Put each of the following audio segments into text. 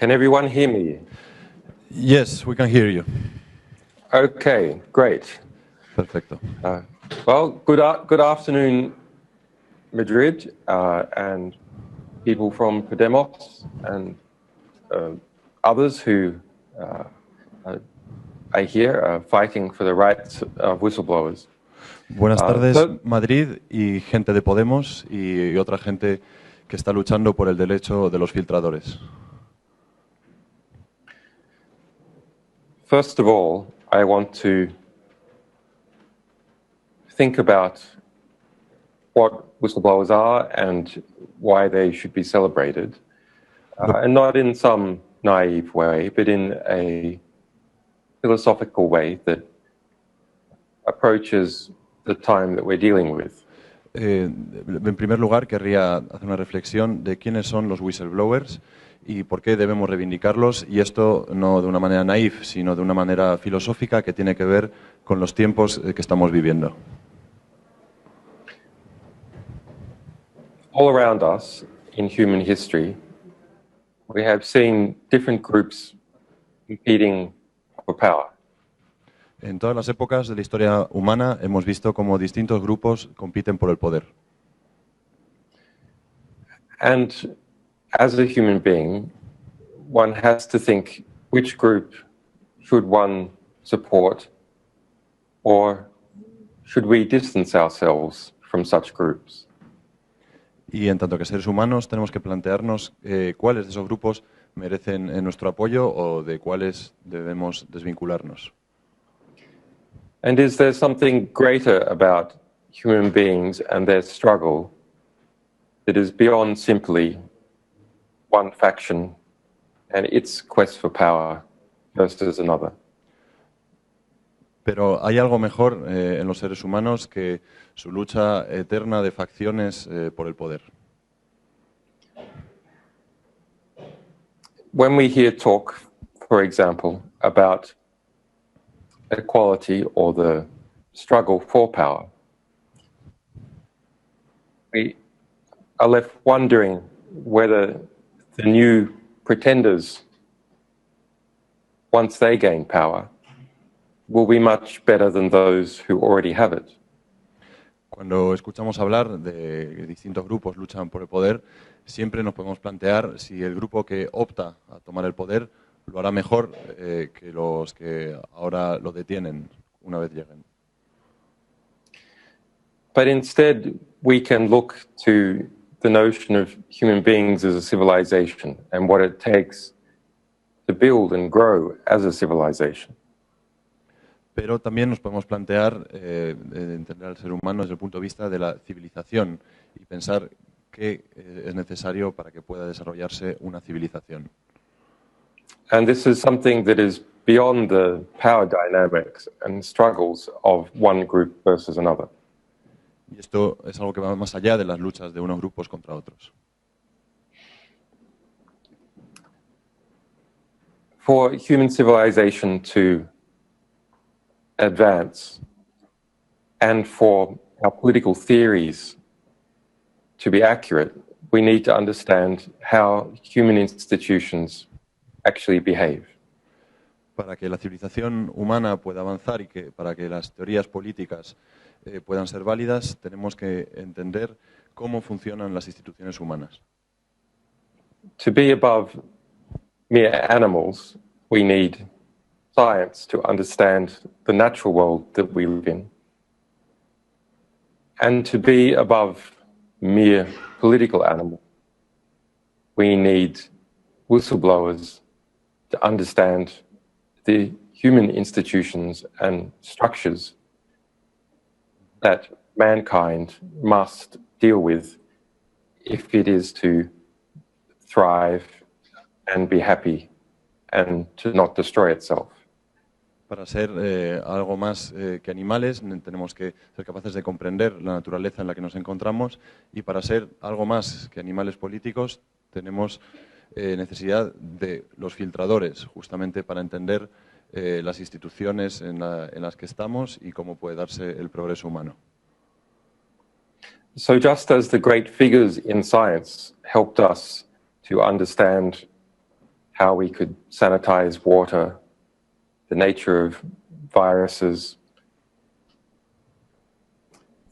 Can everyone hear me? Yes, we can hear you. Okay, great. Perfecto. Well, good afternoon, Madrid, and people from Podemos and others who are here fighting for the rights of whistleblowers. Buenas tardes, Madrid, y gente de Podemos y otra gente que está luchando por el derecho de los filtradores. First of all, I want to think about what whistleblowers are and why they should be celebrated, and not in some naive way, but in a philosophical way that approaches the time that we're dealing with. En primer lugar, querría hacer una reflexión de quiénes son los whistleblowers y por qué debemos reivindicarlos, y esto no de una manera naif, sino de una manera filosófica que tiene que ver con los tiempos que estamos viviendo. All around us in human history, we have seen different groups competing for power. En todas las épocas de la historia humana hemos visto cómo distintos grupos compiten por el poder. And as a human being, one has to think which group should one support, or should we distance ourselves from such groups? Y en tanto que seres humanos tenemos que plantearnos cuáles de esos grupos merecen nuestro apoyo o de cuáles debemos desvincularnos. And is there something greater about human beings and their struggle that is beyond simply one faction and its quest for power versus another? Pero hay algo mejor en los seres humanos que su lucha eterna de facciones por el poder. When we hear talk, for example, about equality or the struggle for power, we are left wondering whether the new pretenders, once they gain power, will be much better than those who already have it. Cuando escuchamos hablar de que distintos grupos luchan por el poder, siempre nos podemos plantear si el grupo que opta a tomar el poder lo hará mejor que los que ahora lo detienen una vez lleguen. But instead, we can look to the notion of human beings as a civilization and what it takes to build and grow as a civilization. Pero también nos podemos plantear entender al ser humano desde el punto de vista de la civilización y pensar qué es necesario para que pueda desarrollarse una civilización. And this is something that is beyond the power dynamics and struggles of one group versus another. Y esto es algo que va más allá de las luchas de unos grupos contra otros. For human civilization to advance and for our political theories to be accurate, we need to understand how human institutions actually behave. Para que la civilización humana pueda avanzar y para que las teorías políticas puedan ser válidas, tenemos que entender cómo funcionan las instituciones humanas. To be above mere animals, we need science to understand the natural world that we live in. And to be above mere political animals, we need whistleblowers to understand the human institutions and structures that mankind must deal with if it is to thrive and be happy and to not destroy itself. Para ser algo más que animales tenemos que ser capaces de comprender la naturaleza en la que nos encontramos, y para ser algo más que animales políticos tenemos necesidad de los filtradores, justamente para entender las instituciones en las que estamos y cómo puede darse el progreso humano. So just as the great figures in science helped us to understand how we could sanitize water, the nature of viruses,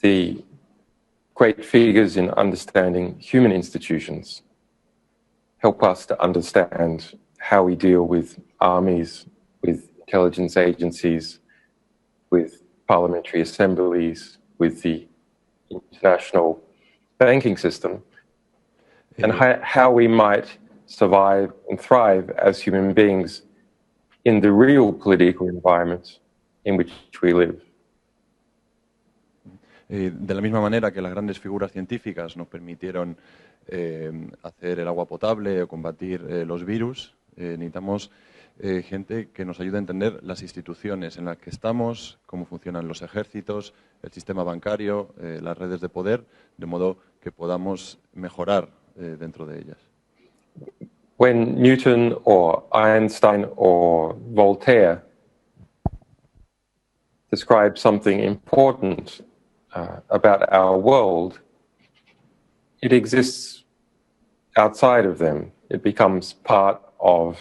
the great figures in understanding human institutions help us to understand how we deal with armies, with intelligence agencies, with parliamentary assemblies, with the international banking system, and how we might survive and thrive as human beings in the real political environment in which we live. De la misma manera que las grandes figuras científicas nos permitieron hacer el agua potable o combatir los virus, necesitamos gente que nos ayude a entender las instituciones en las que estamos, cómo funcionan los ejércitos, el sistema bancario, las redes de poder, de modo que podamos mejorar dentro de ellas. When Newton or Einstein or Voltaire describe something important about our world, it exists outside of them. It becomes part of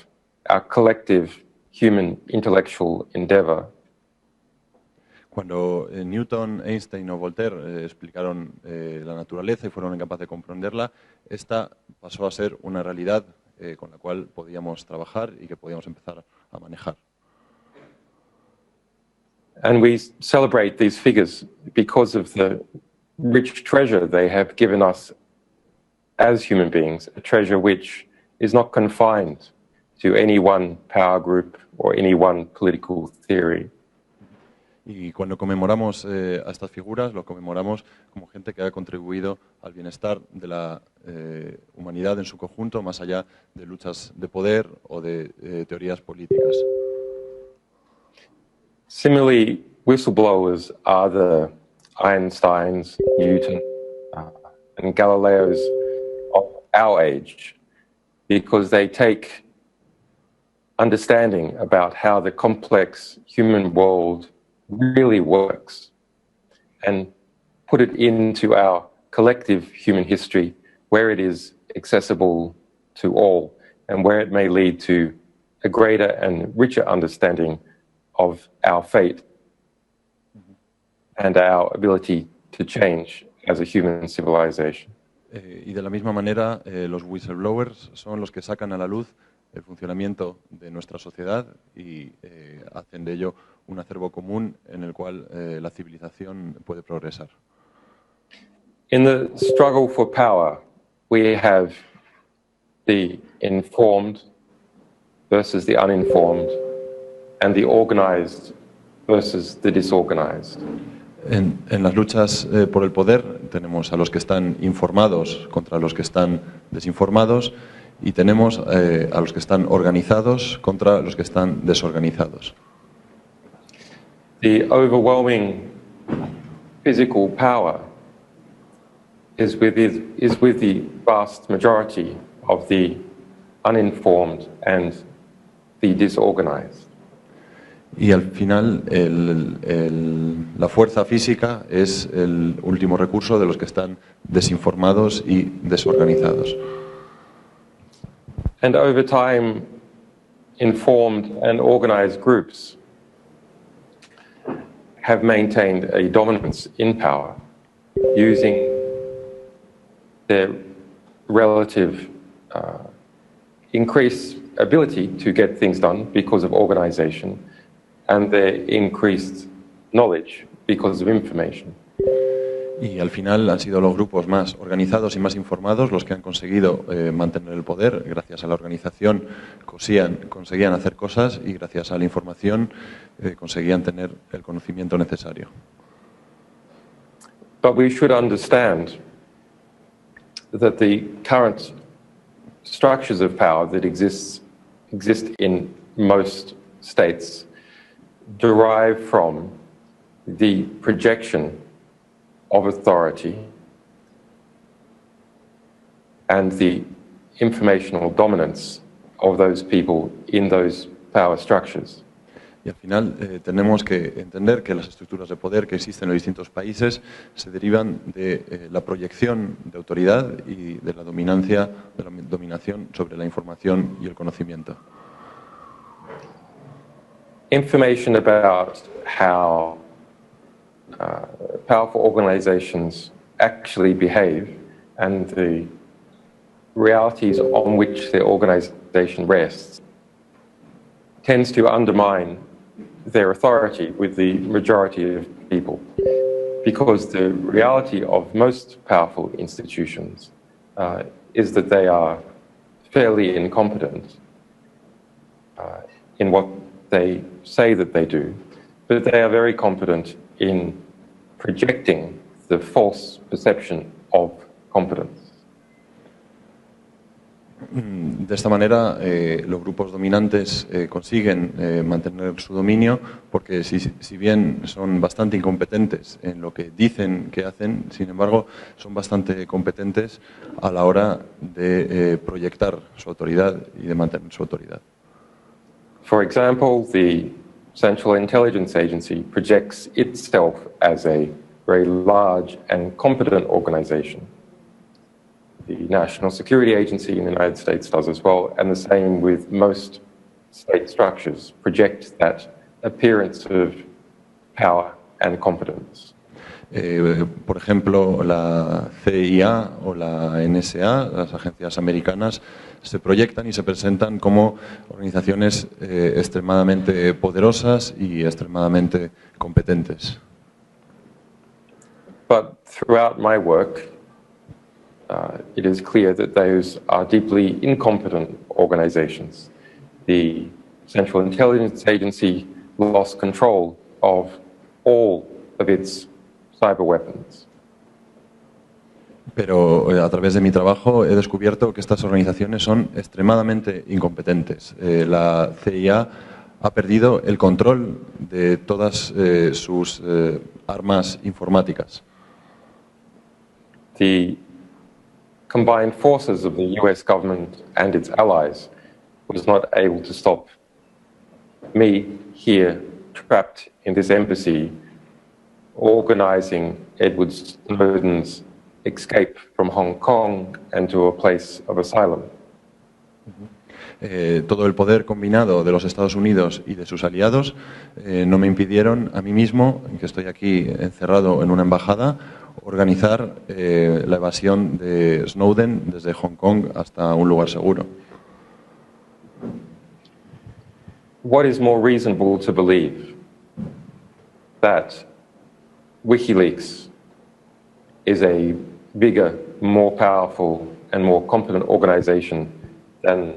our collective human intellectual endeavor. Cuando Newton, Einstein o Voltaire explicaron la naturaleza y fueron incapaces de comprenderla, esta pasó a ser una realidad con la cual podíamos trabajar y que podíamos empezar a manejar. And we celebrate these figures because of the rich treasure they have given us as human beings, a treasure which is not confined to any one power group or any one political theory. Y cuando conmemoramos a estas figuras, lo conmemoramos como gente que ha contribuido al bienestar de la humanidad en su conjunto, más allá de luchas de poder o de teorías políticas. Similarly, whistleblowers are the Einsteins, Newton, and Galileos of our age, because they take understanding about how the complex human world really works and put it into our collective human history where it is accessible to all and where it may lead to a greater and richer understanding of our fate and our ability to change as a human civilization. Y de la misma manera, los whistleblowers son los que sacan a la luz el funcionamiento de nuestra sociedad y hacen de ello un acervo común en el cual la civilización puede progresar. In the struggle for power, we have the informed versus the uninformed, and the organized versus the disorganized. En las luchas por el poder tenemos a los que están informados contra los que están desinformados y tenemos a los que están organizados contra los que están desorganizados. The overwhelming physical power is with the vast majority of the uninformed and the disorganized. Y al final la fuerza física es el último recurso de los que están desinformados y desorganizados. And over time, informed and organized groups have maintained a dominance in power using their relative increased ability to get things done because of organization and their increased knowledge because of information. Y al final han sido los grupos más organizados y más informados los que han conseguido mantener el poder. Gracias a la organización conseguían hacer cosas y gracias a la información conseguían tener el conocimiento necesario. But we should understand that the current structures of power that exist in most states derive from the projection of authority and the informational dominance of those people in those power structures. Y al final tenemos que entender que las estructuras de poder que existen en los distintos países se derivan de la proyección de autoridad y de la dominancia dominación sobre la información y el conocimiento. Information about how powerful organizations actually behave and the realities on which their organization rests tends to undermine their authority with the majority of people, because the reality of most powerful institutions is that they are fairly incompetent in what they say that they do, but they are very competent in projecting the false perception of competence. De esta manera, los grupos dominantes consiguen mantener su dominio porque si bien son bastante incompetentes en lo que dicen que hacen, sin embargo, son bastante competentes a la hora de proyectar su autoridad y de mantener su autoridad. For example, the Central Intelligence Agency projects itself as a very large and competent organization. The National Security Agency in the United States does as well, and the same with most state structures, project that appearance of power and competence. Por ejemplo, la CIA o la NSA, las agencias americanas, se proyectan y se presentan como organizaciones extremadamente poderosas y extremadamente competentes. But throughout my work, it is clear that those are deeply incompetent organizations. The Central Intelligence Agency lost control of all of its cyber weapons. Pero a través de mi trabajo he descubierto que estas organizaciones son extremadamente incompetentes. La CIA ha perdido el control de todas sus armas informáticas. The combined forces of the US government and its allies was not able to stop me here, trapped in this embassy, organizing Edward Snowden's escape from Hong Kong and to a place of asylum. Todo el poder combinado de los Estados Unidos y de sus aliados no me impidieron a mí mismo, que estoy aquí encerrado en una embajada, organizar la evasión de Snowden desde Hong Kong hasta un lugar seguro. What is more reasonable to believe? That WikiLeaks is a bigger, more powerful and more competent organization than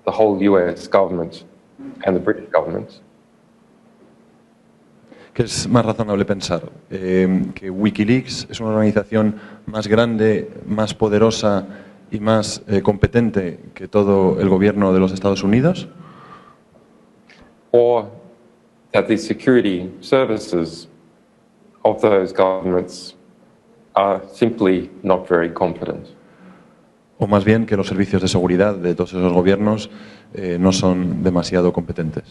the whole US government and the British government? ¿Qué es más razonable pensar? ¿Que WikiLeaks es una organización más grande, más poderosa y más competente que todo el gobierno de los Estados Unidos? Or that the security services of those governments are simply not very competent? O más bien que los servicios de seguridad de todos esos gobiernos no son demasiado competentes.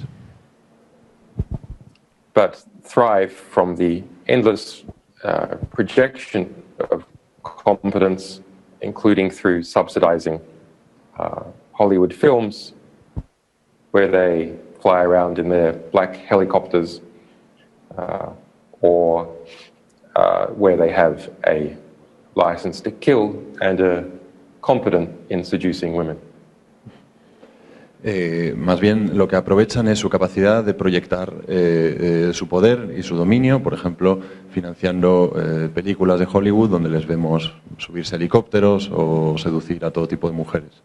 But thrive from the endless projection of competence, including through subsidizing Hollywood films, where they fly around in their black helicopters, or where they have a license to kill and are competent in seducing women. Más bien lo que aprovechan es su capacidad de proyectar su poder y su dominio, por ejemplo, financiando películas de Hollywood donde les vemos subirse a helicópteros o seducir a todo tipo de mujeres.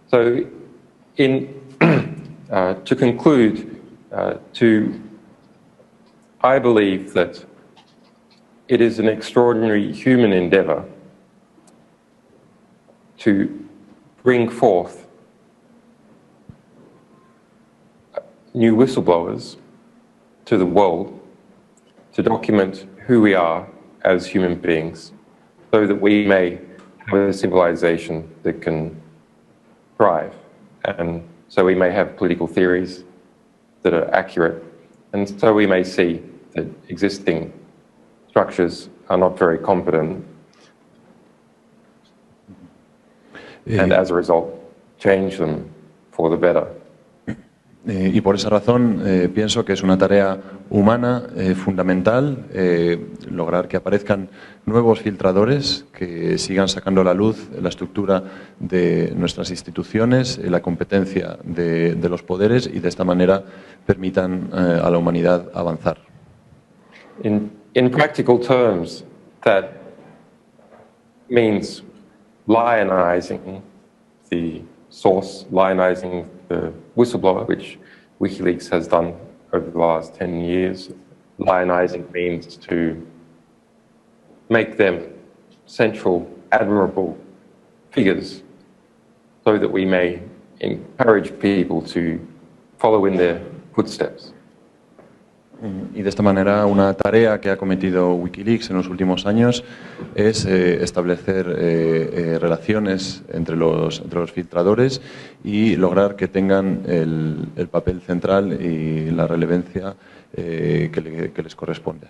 So, to conclude, I believe that it is an extraordinary human endeavor to bring forth new whistleblowers to the world to document who we are as human beings so that we may have a civilization that can thrive, and so we may have political theories that are accurate, and so we may see that existing structures are not very competent. and as a result, change them for the better. Y por esa razón pienso que es una tarea humana fundamental lograr que aparezcan nuevos filtradores que sigan sacando a la luz la estructura de nuestras instituciones, la competencia de los poderes y de esta manera permitan a la humanidad avanzar. In practical terms, that means lionizing the source, lionizing the whistleblower, which WikiLeaks has done over the last 10 years. Lionizing means to make them central, admirable figures so that we may encourage people to follow in their footsteps. Y de esta manera una tarea que ha cometido WikiLeaks en los últimos años es establecer relaciones entre los filtradores y lograr que tengan el papel central y la relevancia que les corresponde.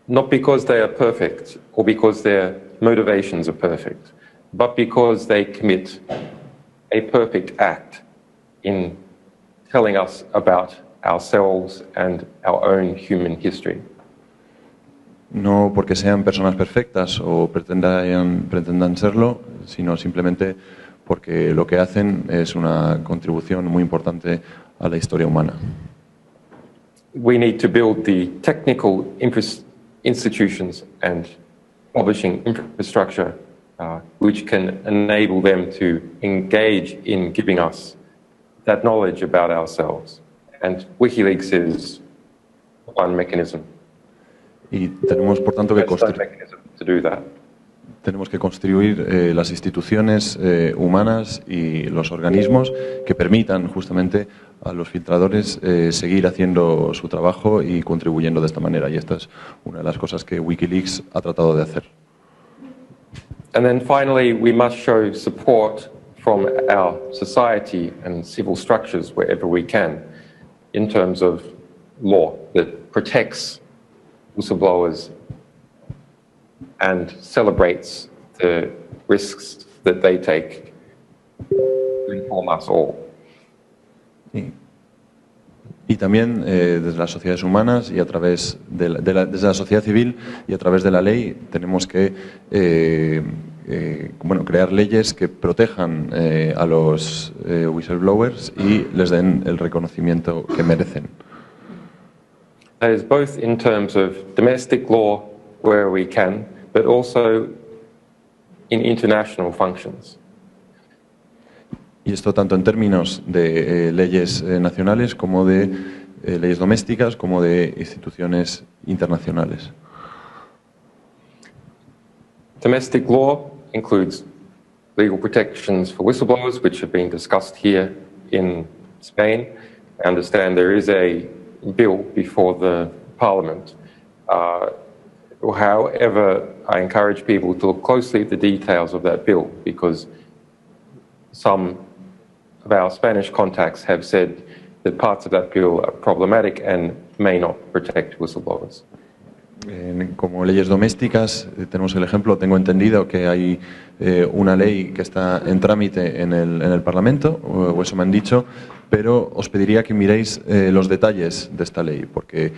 Not because they are perfect or because their motivations are perfect, but because they commit a perfect act in telling us about ourselves and our own human history. No porque sean personas perfectas o pretendan serlo, sino simplemente porque lo que hacen es una contribución muy importante a la historia humana. We need to build the technical institutions and publishing infrastructure which can enable them to engage in giving us that knowledge about ourselves. And WikiLeaks is one mechanism. Y tenemos, por tanto, que construir las instituciones humanas y los organismos que permitan justamente a los filtradores seguir haciendo su trabajo y contribuyendo de esta manera. Y esta es una de las cosas que WikiLeaks ha tratado de hacer. And then finally, we must show support from our society and civil structures wherever we can, in terms of law that protects whistleblowers and celebrates the risks that they take to inform us all. Y también desde las sociedades humanas y a través desde la sociedad civil y a través de la ley tenemos que crear leyes que protejan a los whistleblowers y les den el reconocimiento que merecen. That is both in terms of domestic law where we can, but also in international functions. Y esto tanto en términos de leyes nacionales como de leyes domésticas como de instituciones internacionales. Domestic law includes legal protections for whistleblowers, which have been discussed here in Spain. I understand there is a bill before the Parliament. However, I encourage people to look closely at the details of that bill because some of our Spanish contacts have said that parts of that bill are problematic and may not protect whistleblowers. Como leyes domésticas, tenemos el ejemplo, tengo entendido que hay una ley que está en trámite en el Parlamento, o eso me han dicho, pero os pediría que miréis los detalles de esta ley, porque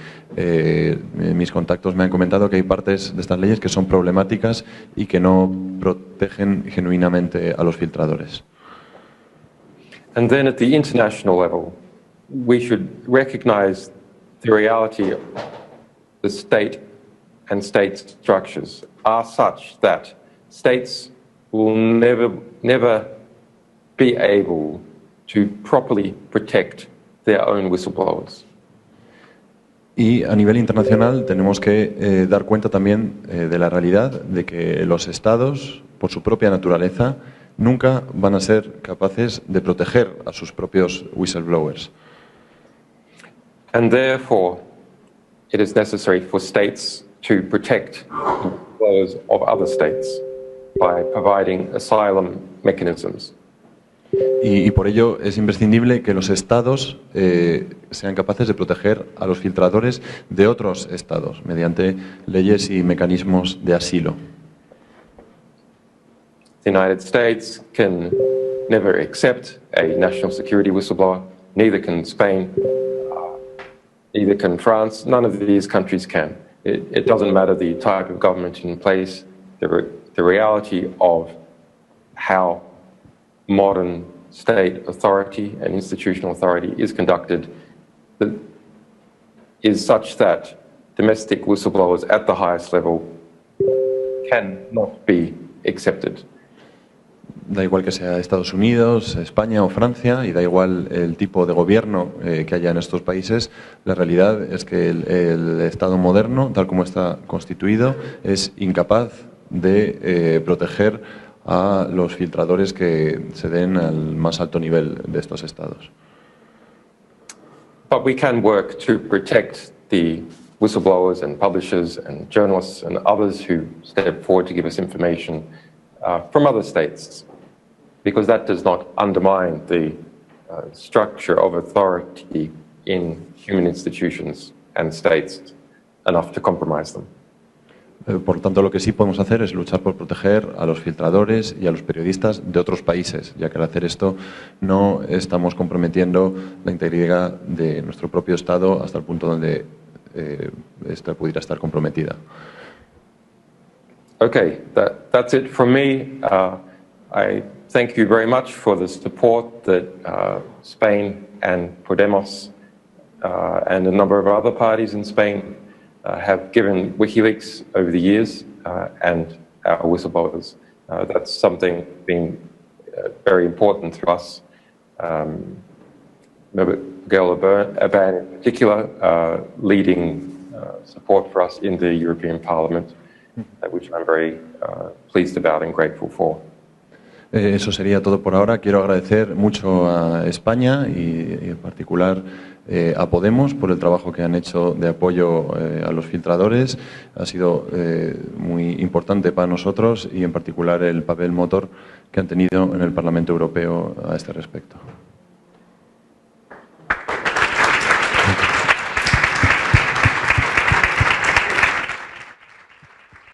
mis contactos me han comentado que hay partes de estas leyes que son problemáticas y que no protegen genuinamente a los filtradores. And then at the international level, we should recognize the reality of the state and state structures are such that states will never be able to properly protect their own whistleblowers. Y a nivel internacional tenemos que dar cuenta también de la realidad de que los estados, por su propia naturaleza, nunca van a ser capaces de proteger a sus propios whistleblowers. And therefore, it is necessary for states to protect whistleblowers of other states by providing asylum mechanisms. Y por ello es imprescindible que los estados sean capaces de proteger a los filtradores de otros estados mediante leyes y mecanismos de asilo. The United States can never accept a national security whistleblower, neither can Spain, neither can France. None of these countries can. It doesn't matter the type of government in place, the reality of how modern state authority and institutional authority is conducted is such that domestic whistleblowers at the highest level cannot be accepted. Da igual que sea Estados Unidos, España o Francia, y da igual el tipo de gobierno que haya en estos países, la realidad es que el Estado moderno, tal como está constituido, es incapaz de proteger a los filtradores que se den al más alto nivel de estos estados. But we can work to protect the whistleblowers and publishers and journalists and others who step forward to give us information from other states, because that does not undermine the structure of authority in human institutions and states enough to compromise them. Por lo tanto, lo que sí podemos hacer es luchar por proteger a los filtradores y a los periodistas de otros países, ya que al hacer esto no estamos comprometiendo la integridad de nuestro propio Estado hasta el punto donde esta pudiera estar comprometida. Okay, that's it from me. I thank you very much for the support that Spain and Podemos and a number of other parties in Spain have given WikiLeaks over the years and our whistleblowers. That's something been very important to us. Miguel Aban in particular leading support for us in the European Parliament, which I'm very pleased about and grateful for. Eso sería todo por ahora. Quiero agradecer mucho a España y en particular a Podemos por el trabajo que han hecho de apoyo a los filtradores. Ha sido muy importante para nosotros y en particular el papel motor que han tenido en el Parlamento Europeo a este respecto.